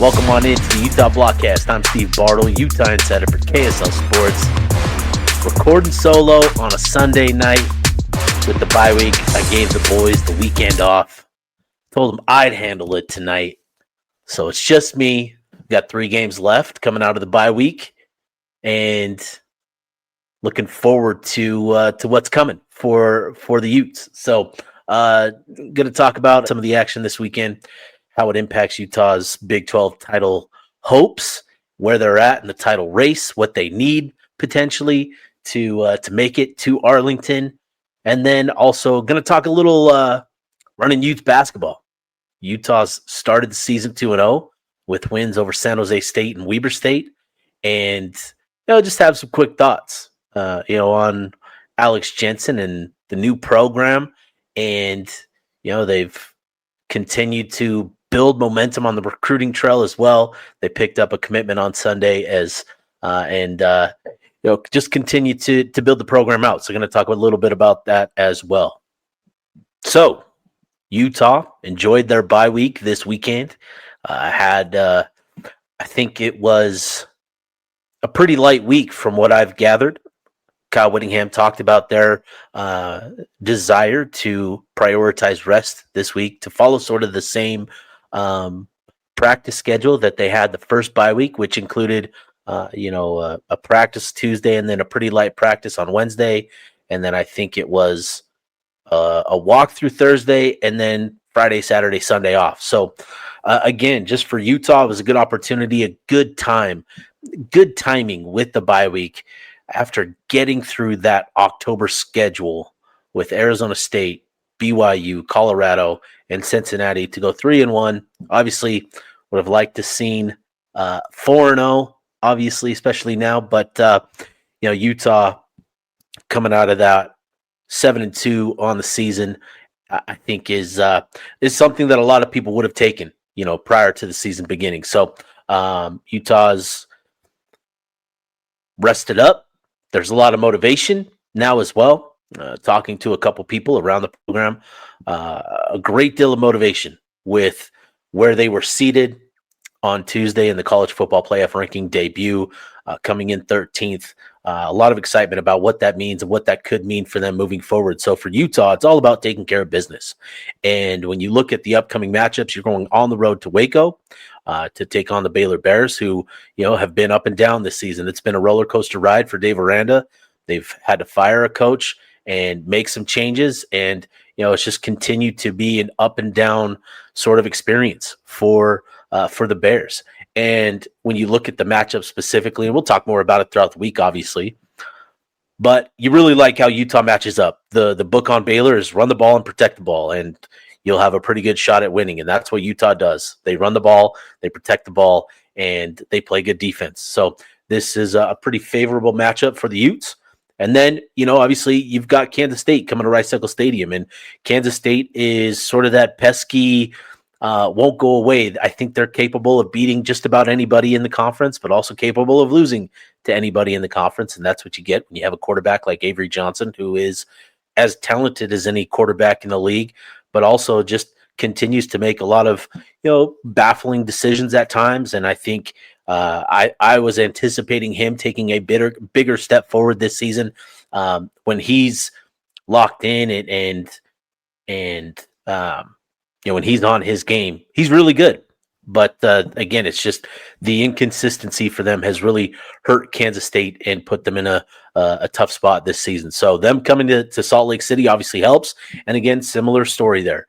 Welcome on into the Utah Blockcast. I'm Steve Bartle, Utah insider for KSL Sports. Recording solo on a Sunday night with the bye week. I gave the boys the weekend off. Told them I'd handle it tonight. So it's just me. Got 3 games left coming out of the bye week. And looking forward to what's coming for the Utes. So going to talk about some of the action this weekend, how it impacts Utah's Big 12 title hopes, where they're at in the title race, what they need potentially to make it to Arlington, and then also going to talk a little running Utes basketball. Utah's started the season 2-0 with wins over San Jose State and Weber State, and just have some quick thoughts, on Alex Jensen and the new program, and they've continued to build momentum on the recruiting trail as well. They picked up a commitment on Sunday just continue to build the program out. So, going to talk a little bit about that as well. So, Utah enjoyed their bye week this weekend. I think it was a pretty light week from what I've gathered. Kyle Whittingham talked about their desire to prioritize rest this week, to follow sort of the same practice schedule that they had the first bye week, which included a practice Tuesday and then a pretty light practice on Wednesday. And then I think it was a walkthrough Thursday and then Friday, Saturday, Sunday off. So again, just for Utah, it was a good opportunity, a good timing with the bye week after getting through that October schedule with Arizona State, BYU, Colorado, and Cincinnati to go 3-1. Obviously, would have liked to seen 4-0, obviously, especially now. But Utah coming out of that 7-2 on the season, I think is something that a lot of people would have taken, prior to the season beginning. So Utah's rested up. There's a lot of motivation now as well. Talking to a couple people around the program, a great deal of motivation with where they were seated on Tuesday in the college football playoff ranking debut, coming in 13th. A lot of excitement about what that means and what that could mean for them moving forward. So for Utah, it's all about taking care of business. And when you look at the upcoming matchups, you're going on the road to Waco to take on the Baylor Bears, who have been up and down this season. It's been a roller coaster ride for Dave Aranda. They've had to fire a coach and make some changes, and it's just continued to be an up and down sort of experience for the Bears. And when you look at the matchup specifically, and we'll talk more about it throughout the week, obviously, but you really like how Utah matches up. The book on Baylor is run the ball and protect the ball, and you'll have a pretty good shot at winning. And that's what Utah does. They run the ball, they protect the ball, and they play good defense. So this is a pretty favorable matchup for the Utes. And then, obviously you've got Kansas State coming to Rice-Eccles Stadium, and Kansas State is sort of that pesky, won't go away. I think they're capable of beating just about anybody in the conference, but also capable of losing to anybody in the conference. And that's what you get when you have a quarterback like Avery Johnson, who is as talented as any quarterback in the league, but also just continues to make a lot of, baffling decisions at times. And I think I was anticipating him taking a bigger step forward this season when he's locked in and when he's on his game, he's really good. But again, it's just the inconsistency for them has really hurt Kansas State and put them in a tough spot this season. So them coming to Salt Lake City obviously helps. And again, similar story there.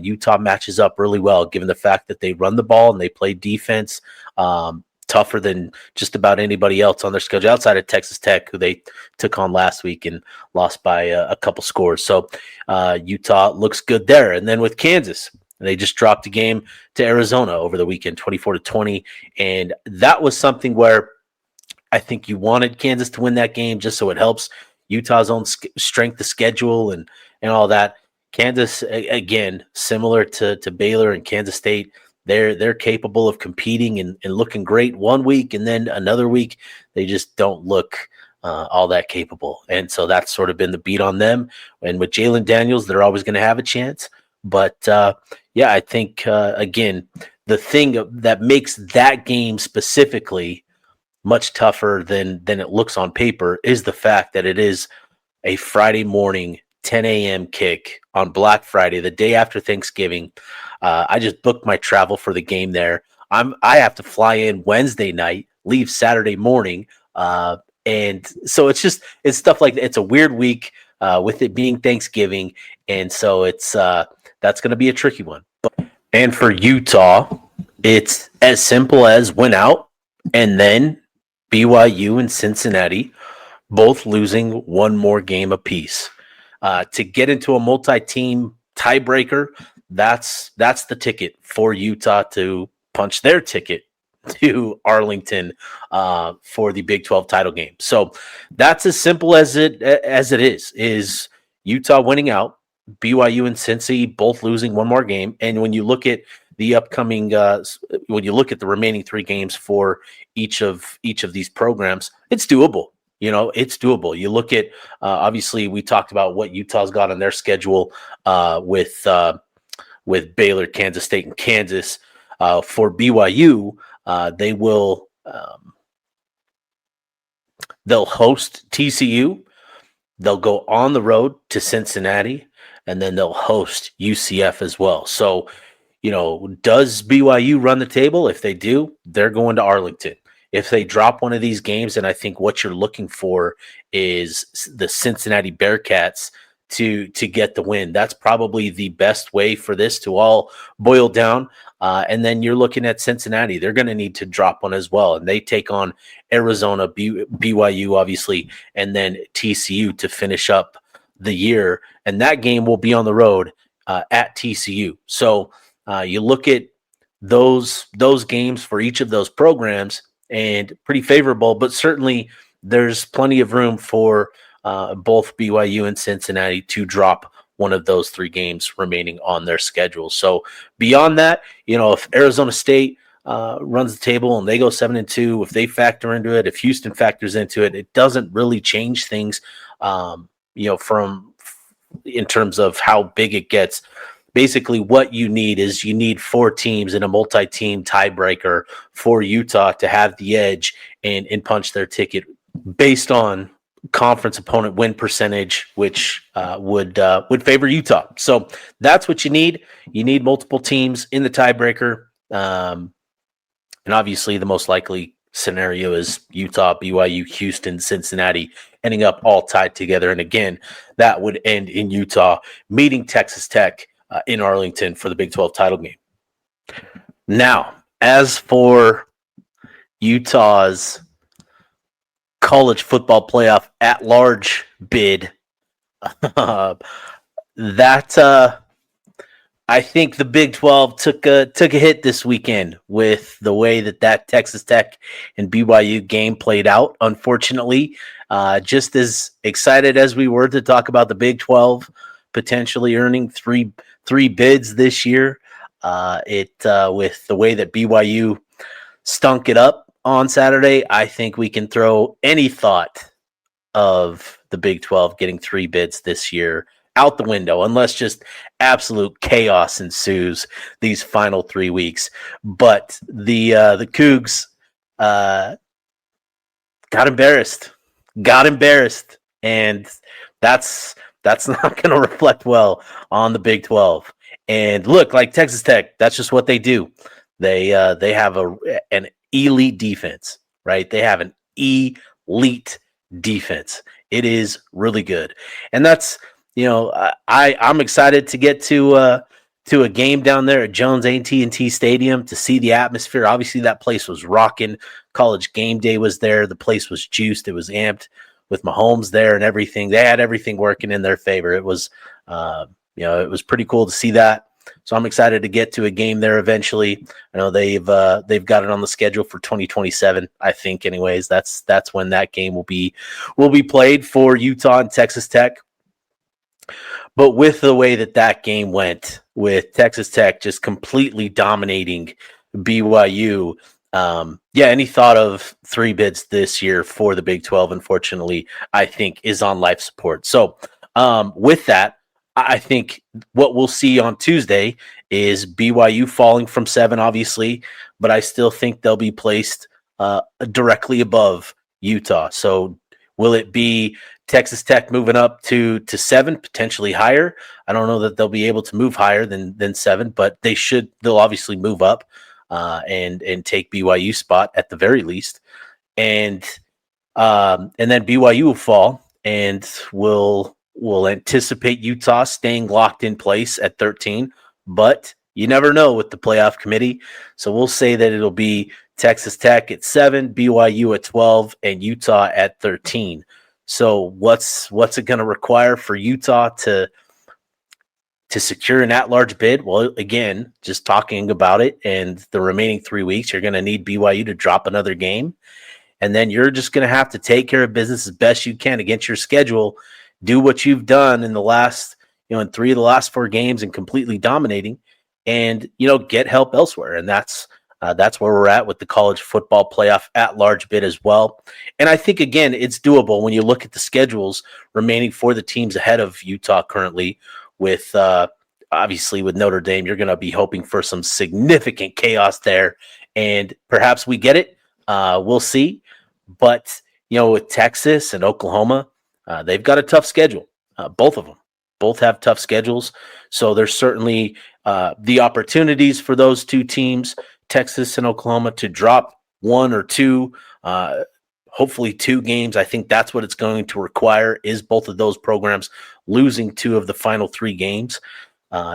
Utah matches up really well, given the fact that they run the ball and they play defense tougher than just about anybody else on their schedule outside of Texas Tech, who they took on last week and lost by a couple scores. So Utah looks good there. And then with Kansas, they just dropped a game to Arizona over the weekend, 24-20. And that was something where I think you wanted Kansas to win that game just so it helps Utah's own strength of schedule and all that. Kansas, again, similar to Baylor and Kansas State, they're capable of competing and looking great one week, and then another week they just don't look all that capable. And so that's sort of been the beat on them. And with Jalen Daniels, they're always going to have a chance. But, I think, again, the thing that makes that game specifically much tougher than it looks on paper is the fact that it is a Friday morning 10 a.m. kick on Black Friday, the day after Thanksgiving. I just booked my travel for the game there. I have to fly in Wednesday night, leave Saturday morning, and so it's stuff like that. It's a weird week with it being Thanksgiving, and so it's that's going to be a tricky one. And for Utah, it's as simple as win out, and then BYU and Cincinnati both losing one more game apiece. To get into a multi-team tiebreaker, that's the ticket for Utah to punch their ticket to Arlington for the Big 12 title game. So that's as simple as it is Utah winning out, BYU and Cincy both losing one more game. And when you look at the upcoming, when you look at the remaining 3 games for each of these programs, it's doable. It's doable. You look at, obviously, we talked about what Utah's got on their schedule with Baylor, Kansas State, and Kansas. For BYU, they will they'll host TCU. They'll go on the road to Cincinnati, and then they'll host UCF as well. So, does BYU run the table? If they do, they're going to Arlington. If they drop one of these games, and I think what you're looking for is the Cincinnati Bearcats to get the win. That's probably the best way for this to all boil down. And then you're looking at Cincinnati. They're going to need to drop one as well. And they take on Arizona, BYU, obviously, and then TCU to finish up the year. And that game will be on the road at TCU. So you look at those games for each of those programs, and pretty favorable, but certainly there's plenty of room for both BYU and Cincinnati to drop one of those 3 games remaining on their schedule. So beyond that, if Arizona State runs the table and they go 7-2, if they factor into it, if Houston factors into it, it doesn't really change things, from in terms of how big it gets. Basically, what you need 4 teams in a multi-team tiebreaker for Utah to have the edge and punch their ticket based on conference opponent win percentage, which would favor Utah. So that's what you need. You need multiple teams in the tiebreaker, and obviously the most likely scenario is Utah, BYU, Houston, Cincinnati ending up all tied together. And again, that would end in Utah meeting Texas Tech in Arlington for the Big 12 title game. Now, as for Utah's college football playoff at-large bid, I think the Big 12 took a hit this weekend with the way that Texas Tech and BYU game played out. Unfortunately, just as excited as we were to talk about the Big 12 potentially earning three bids this year, with the way that BYU stunk it up on Saturday, I think we can throw any thought of the Big 12 getting 3 bids this year out the window, unless just absolute chaos ensues these final 3 weeks. But the Cougs got embarrassed, and that's not going to reflect well on the Big 12. And look, like Texas Tech, that's just what they do. They have an elite defense, right? They have an elite defense. It is really good, and that's I'm excited to get to a game down there at Jones A&T Stadium to see the atmosphere. Obviously, that place was rocking. College game day was there. The place was juiced. It was amped with Mahomes there and everything. They had everything working in their favor. It was, it was pretty cool to see that. So I'm excited to get to a game there eventually. I know they've got it on the schedule for 2027. I think, anyways, that's when that game will be played for Utah and Texas Tech. But with the way that game went, with Texas Tech just completely dominating BYU, any thought of 3 bids this year for the Big 12, unfortunately, I think is on life support. So with that, I think what we'll see on Tuesday is BYU falling from 7, obviously, but I still think they'll be placed directly above Utah. So will it be Texas Tech moving up to 7, potentially higher? I don't know that they'll be able to move higher than 7, but they should. They'll obviously move up and take BYU spot at the very least, and then BYU will fall, and we'll anticipate Utah staying locked in place at 13. But you never know with the playoff committee, so we'll say that it'll be Texas Tech at 7, BYU at 12, and Utah at 13. So what's it going to require for Utah to secure an at-large bid? Well, again, just talking about it and the remaining 3 weeks, you're going to need BYU to drop another game. And then you're just going to have to take care of business as best you can against your schedule. Do what you've done in the last, in 3 of the last 4 games and completely dominating, and get help elsewhere. And that's where we're at with the college football playoff at-large bid as well. And I think again, it's doable when you look at the schedules remaining for the teams ahead of Utah currently. With obviously with Notre Dame, you're going to be hoping for some significant chaos there, and perhaps we get it. We'll see. But, with Texas and Oklahoma, they've got a tough schedule. Both of them. Both have tough schedules. So there's certainly the opportunities for those 2 teams, Texas and Oklahoma, to drop 1 or 2, hopefully 2 games. I think that's what it's going to require, is both of those programs losing 2 of the final 3 games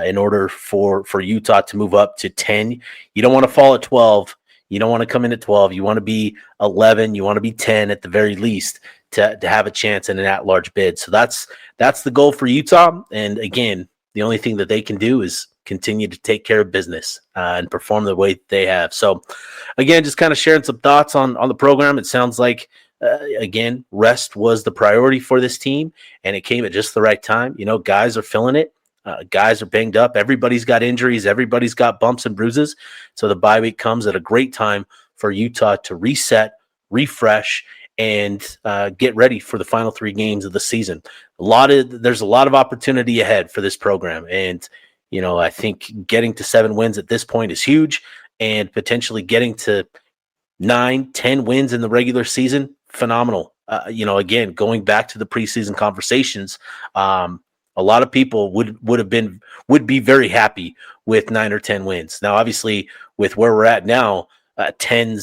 in order for Utah to move up to 10. You don't want to fall at 12. You don't want to come in at 12. You want to be 11. You want to be 10 at the very least to have a chance in an at-large bid. So that's the goal for Utah. And again, the only thing that they can do is continue to take care of business and perform the way they have. So again, just kind of sharing some thoughts on the program. It sounds like, again, rest was the priority for this team, and it came at just the right time. Guys are feeling it. Guys are banged up. Everybody's got injuries. Everybody's got bumps and bruises. So the bye week comes at a great time for Utah to reset, refresh, and get ready for the final 3 games of the season. There's a lot of opportunity ahead for this program. And, I think getting to 7 wins at this point is huge, and potentially getting to 9, 10 wins in the regular season, phenomenal. Again, going back to the preseason conversations, a lot of people would be very happy with 9 or 10 wins. Now, obviously, with where we're at now, 10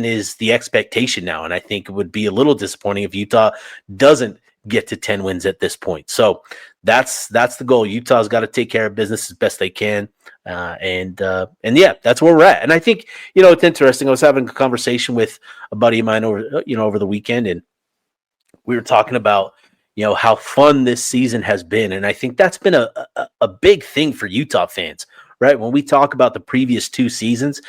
is the expectation now, and I think it would be a little disappointing if Utah doesn't get to 10 wins at this point. So that's the goal. Utah's got to take care of business as best they can, and yeah, that's where we're at. And I think it's interesting. I was having a conversation with a buddy of mine over the weekend, and we were talking about how fun this season has been. And I think that's been a big thing for Utah fans, right? When we talk about the previous 2 seasons,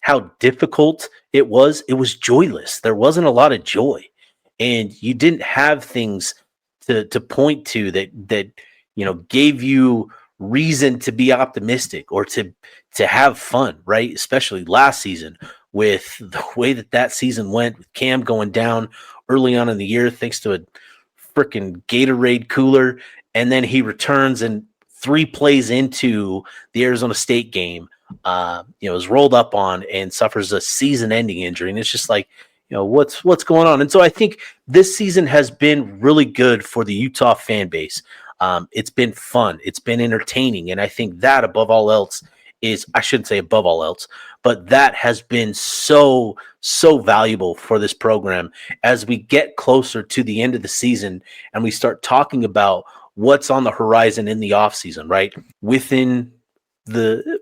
how difficult it was joyless. There wasn't a lot of joy, and you didn't have things to point to that gave you reason to be optimistic or to have fun, right? Especially last season with the way that season went, with Cam going down early on in the year thanks to a freaking Gatorade cooler, and then he returns and 3 plays into the Arizona State game, is rolled up on and suffers a season-ending injury, and it's just like, what's going on? And so I think this season has been really good for the Utah fan base. It's been fun, it's been entertaining, and I think that above all else I shouldn't say above all else, but that has been so valuable for this program as we get closer to the end of the season and we start talking about what's on the horizon in the offseason, right? Within the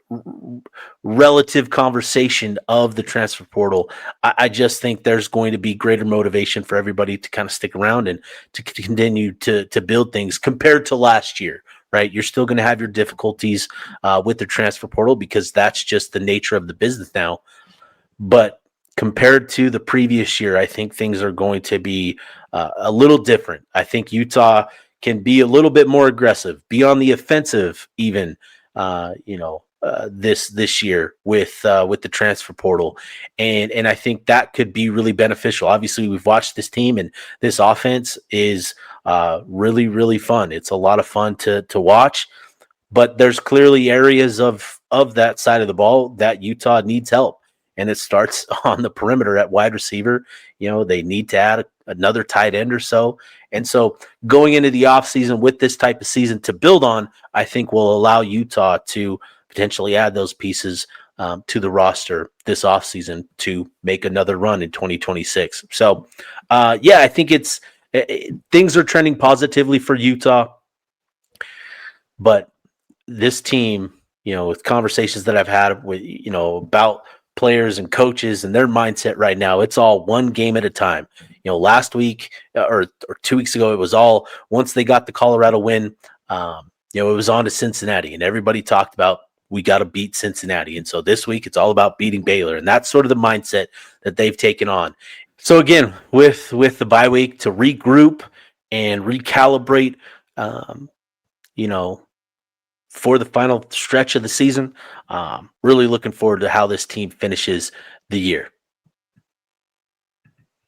relative conversation of the transfer portal, I just think there's going to be greater motivation for everybody to kind of stick around and to continue to build things compared to last year. Right, you're still going to have your difficulties with the transfer portal because that's just the nature of the business now. But compared to the previous year, I think things are going to be a little different. I think Utah can be a little bit more aggressive, be on the offensive even, this year with the transfer portal, and I think that could be really beneficial. Obviously, we've watched this team, and this offense is really, really fun. It's a lot of fun to watch, but there's clearly areas of that side of the ball that Utah needs help, and it starts on the perimeter at wide receiver. They need to add another tight end or so, and so going into the offseason with this type of season to build on, I think will allow Utah to potentially add those pieces to the roster this offseason to make another run in 2026. So, I think things are trending positively for Utah, but this team, with conversations that I've had with, about players and coaches and their mindset right now, it's all one game at a time. Last week or 2 weeks ago, it was all once they got the Colorado win, it was on to Cincinnati, and everybody talked about we got to beat Cincinnati. And so this week it's all about beating Baylor, and that's sort of the mindset that they've taken on. So again, with the bye week to regroup and recalibrate, for the final stretch of the season, really looking forward to how this team finishes the year.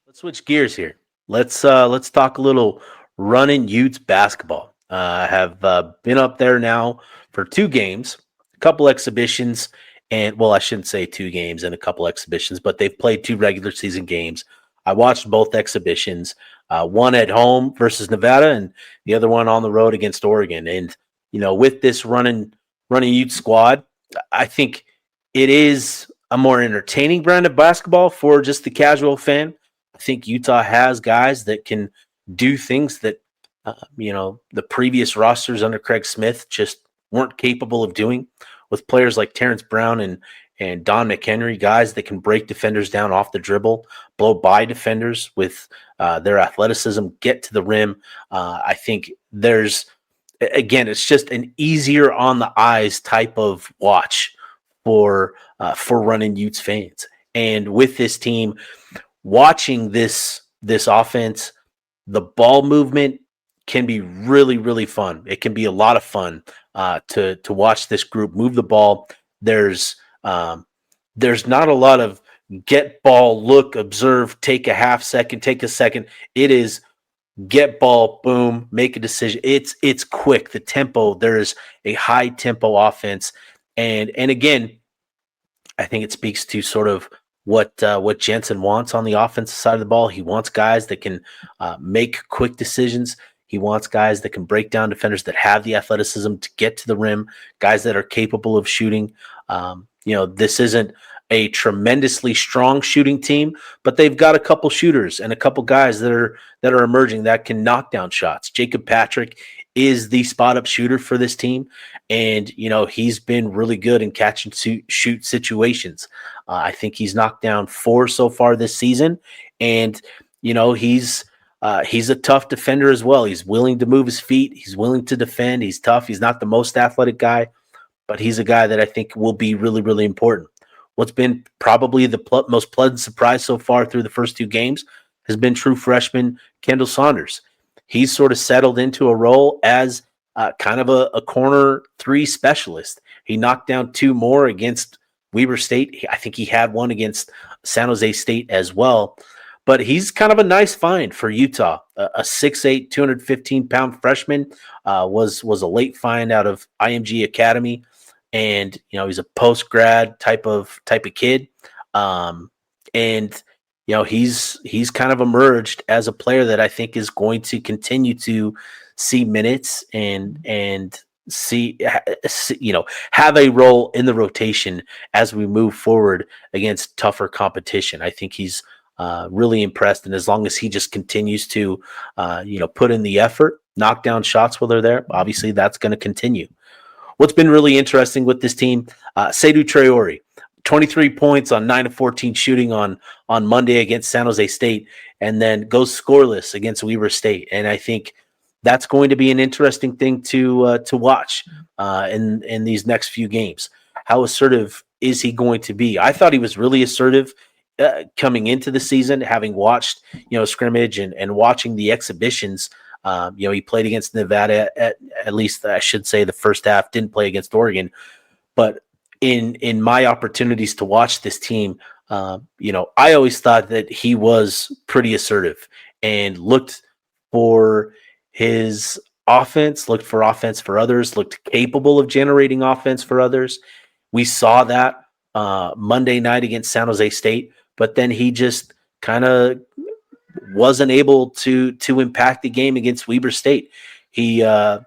Let's switch gears here. Let's talk a little running Utes basketball. I have been up there now for 2 games, a couple exhibitions, and I shouldn't say 2 games and a couple exhibitions, but they've played 2 regular season games. I watched both exhibitions, one at home versus Nevada and the other one on the road against Oregon. And, with this running Utes squad, I think it is a more entertaining brand of basketball for just the casual fan. I think Utah has guys that can do things that, the previous rosters under Craig Smith just weren't capable of doing, with players like Terrence Brown and Don McHenry, guys that can break defenders down off the dribble, blow by defenders with their athleticism, get to the rim. I think it's just an easier on the eyes type of watch for running Utes fans. And with this team, watching this offense, the ball movement can be really, really fun. It can be a lot of fun to watch this group move the ball. There's not a lot of get ball, look, observe, take a half second, take a second. It is get ball, boom, make a decision. It's quick. The tempo, there is a high tempo offense. And again, I think it speaks to sort of what Jensen wants on the offensive side of the ball. He wants guys that can make quick decisions. He wants guys that can break down defenders, that have the athleticism to get to the rim, guys that are capable of shooting. This isn't a tremendously strong shooting team, but they've got a couple shooters and a couple guys that are emerging that can knock down shots. Jacob Patrick is the spot up shooter for this team, and he's been really good in catch and shoot situations. I think he's knocked down 4 so far this season, and he's a tough defender as well. He's willing to move his feet. He's willing to defend. He's tough. He's not the most athletic guy, but he's a guy that I think will be really, really important. What's been probably the most pleasant surprise so far through the first 2 games has been true freshman Kendall Saunders. He's sort of settled into a role as kind of a corner 3 specialist. He knocked down 2 more against Weber State. I think he had one against San Jose State as well. But he's kind of a nice find for Utah. A 6'8", 215-pound freshman was a late find out of IMG Academy. And, he's a post-grad type of kid. He's kind of emerged as a player that I think is going to continue to see minutes and see have a role in the rotation as we move forward against tougher competition. I think he's really impressed, and as long as he just continues to put in the effort, knock down shots while they're there, obviously that's going to continue. What's been really interesting with this team, Seydou Traore, 23 points on 9 of 14 shooting on Monday against San Jose State, and then goes scoreless against Weber State. And I think that's going to be an interesting thing to watch in these next few games. How assertive is he going to be? I thought he was really assertive coming into the season, having watched scrimmage and watching the exhibitions. He played against Nevada at least, I should say, the first half. Didn't play against Oregon, but in my opportunities to watch this team, I always thought that he was pretty assertive and looked for his offense, looked for offense for others, looked capable of generating offense for others. We saw that Monday night against San Jose State, but then he just kind of wasn't able to impact the game against Weber State. He went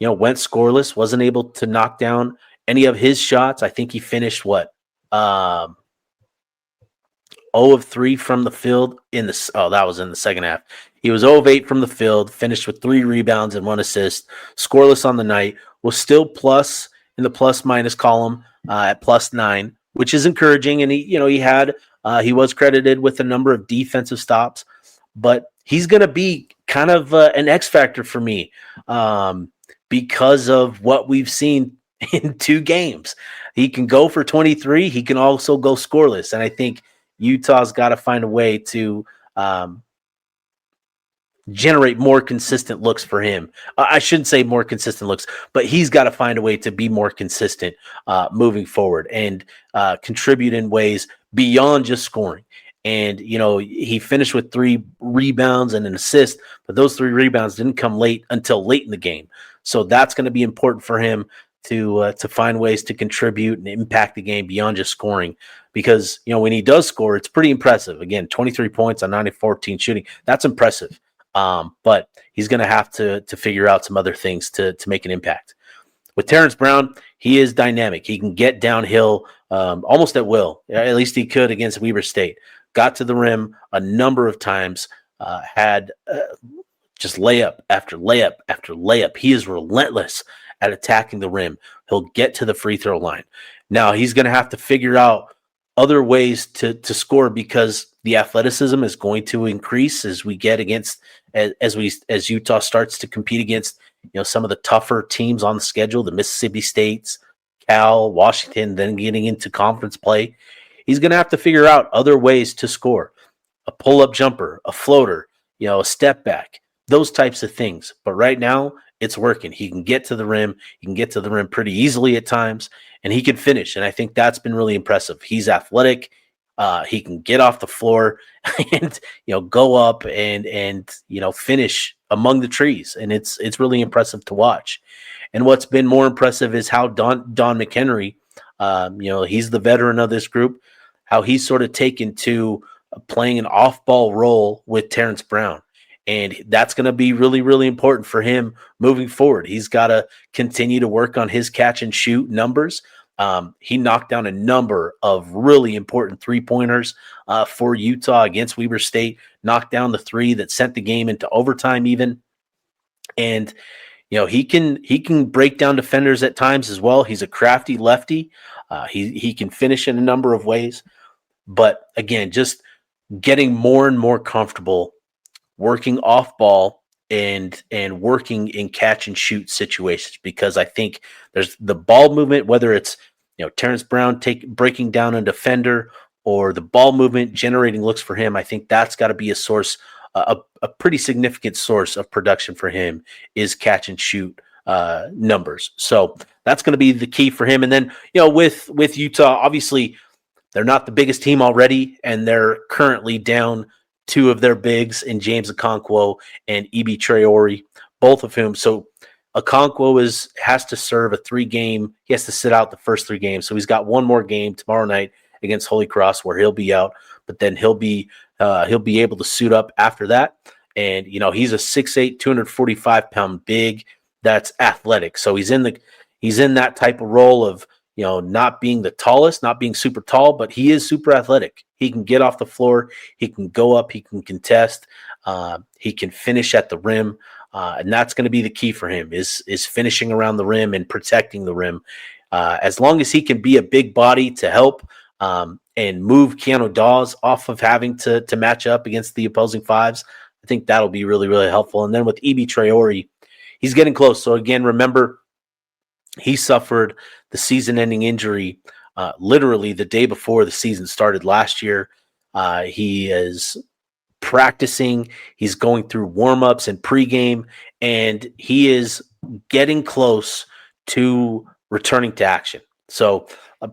scoreless, wasn't able to knock down any of his shots. I think he finished 0 of 3 from the field that was in the second half. He was 0 of 8 from the field, finished with 3 rebounds and 1 assist, scoreless on the night, was still plus in the plus minus column at +9, which is encouraging. And he was credited with a number of defensive stops, but he's going to be kind of an X factor for me because of what we've seen in 2 games. He can go for 23. He can also go scoreless. And I think Utah's got to find a way to generate more consistent looks for him. I shouldn't say more consistent looks, but he's got to find a way to be more consistent moving forward and contribute in ways beyond just scoring. And, he finished with 3 rebounds and an assist, but those 3 rebounds didn't come until late in the game. So that's going to be important for him to find ways to contribute and impact the game beyond just scoring. Because, when he does score, it's pretty impressive. Again, 23 points on 9 of 14 shooting. That's impressive. But he's going to have to figure out some other things to make an impact. With Terrence Brown, he is dynamic. He can get downhill almost at will. At least he could against Weber State. Got to the rim a number of times, had just layup after layup after layup. He is relentless at attacking the rim. He'll get to the free throw line. Now, he's going to have to figure out other ways to score because the athleticism is going to increase as we get against as Utah starts to compete against some of the tougher teams on the schedule, the Mississippi States, Cal, Washington, then getting into conference play. He's going to have to figure out other ways to score. A pull-up jumper, a floater, a step back, those types of things. But right now, it's working. He can get to the rim. He can get to the rim pretty easily at times, and he can finish. And I think that's been really impressive. He's athletic. He can get off the floor and go up and finish among the trees. And it's really impressive to watch. And what's been more impressive is how Don McHenry, he's the veteran of this group, how he's sort of taken to playing an off-ball role with Terrence Brown. And that's going to be really, really important for him moving forward. He's got to continue to work on his catch and shoot numbers. He knocked down a number of really important 3-pointers for Utah against Weber State, knocked down the 3 that sent the game into overtime even. And, he can break down defenders at times as well. He's a crafty lefty. He can finish in a number of ways. But again, just getting more and more comfortable working off ball and working in catch and shoot situations, because I think there's the ball movement, whether it's Terrence Brown breaking down a defender or the ball movement generating looks for him. I think that's got to be a source, a pretty significant source of production for him is catch and shoot numbers. So that's going to be the key for him. And then with Utah, obviously they're not the biggest team already, and they're currently down 2 of their bigs in James Okonkwo and Ibi Traore, both of whom. So Okonkwo has to serve a 3-game. He has to sit out the first 3 games. So he's got 1 more game tomorrow night against Holy Cross where he'll be out, but then he'll be able to suit up after that. And he's a 6'8", 245-pound big that's athletic. So he's in that type of role of not being the tallest, not being super tall, but he is super athletic. He can get off the floor. He can go up. He can contest. He can finish at the rim. And that's going to be the key for him is finishing around the rim and protecting the rim. As long as he can be a big body to help and move Keanu Dawes off of having to match up against the opposing 5s, I think that'll be really, really helpful. And then with Ibi Traore, he's getting close. So again, remember, he suffered the season-ending injury literally the day before the season started last year. He is practicing. He's going through warm-ups and pregame, and he is getting close to returning to action. So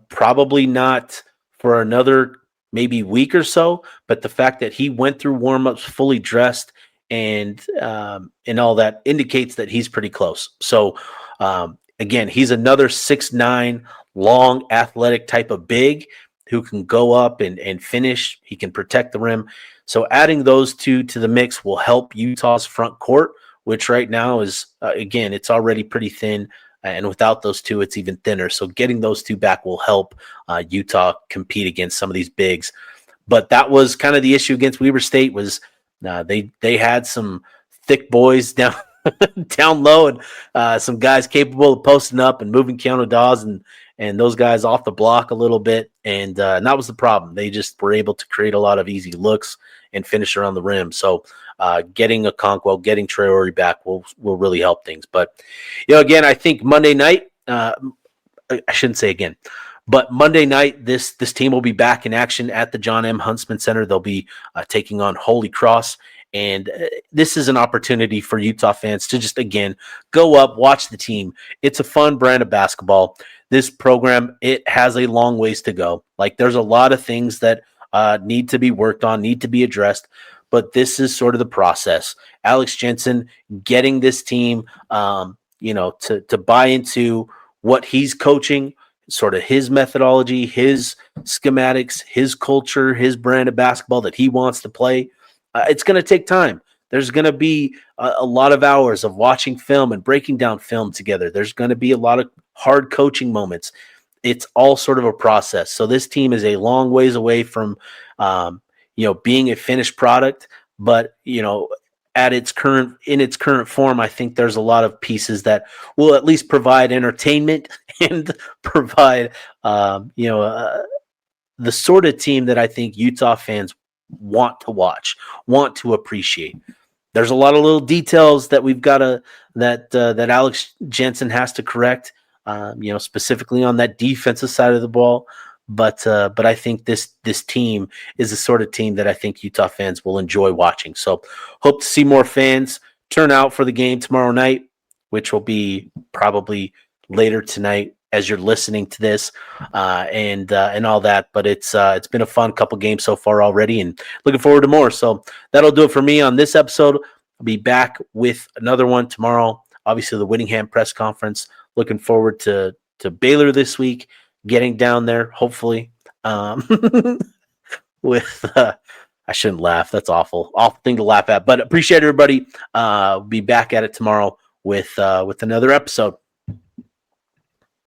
probably not for another maybe week or so. But the fact that he went through warmups fully dressed and all that indicates that he's pretty close. So again, he's another 6'9", long, athletic type of big who can go up and finish. He can protect the rim. So adding those two to the mix will help Utah's front court, which right now is, again, it's already pretty thin. And without those two, it's even thinner. So getting those two back will help Utah compete against some of these bigs. But that was kind of the issue against Weber State was they had some thick boys down down low and some guys capable of posting up and moving Keanu Dawes and those guys off the block a little bit. And that was the problem. They just were able to create a lot of easy looks and finish around the rim. So getting Okonkwo, getting Traore back will really help things. But, again, I think Monday night, I shouldn't say again, but Monday night, this team will be back in action at the John M. Huntsman Center. They'll be taking on Holy Cross. And this is an opportunity for Utah fans to just, again, go up, watch the team. It's a fun brand of basketball. This program, it has a long ways to go. Like, there's a lot of things that need to be worked on, need to be addressed. But this is sort of the process. Alex Jensen getting this team, to buy into what he's coaching, sort of his methodology, his schematics, his culture, his brand of basketball that he wants to play. It's going to take time. There's going to be a lot of hours of watching film and breaking down film together. There's going to be a lot of hard coaching moments. It's all sort of a process. So this team is a long ways away from being a finished product, but in its current form, I think there's a lot of pieces that will at least provide entertainment and provide the sort of team that I think Utah fans want to watch, want to appreciate. There's a lot of little details that we've got that Alex Jensen has to correct, specifically on that defensive side of the ball. But I think this team is the sort of team that I think Utah fans will enjoy watching. So hope to see more fans turn out for the game tomorrow night, which will be probably later tonight as you're listening to this and all that. But it's been a fun couple games so far already and looking forward to more. So that'll do it for me on this episode. I'll be back with another one tomorrow. Obviously, the Whittingham press conference. Looking forward to Baylor this week. Getting down there, hopefully, with I shouldn't laugh. That's awful thing to laugh at. But appreciate everybody. Be back at it tomorrow with another episode.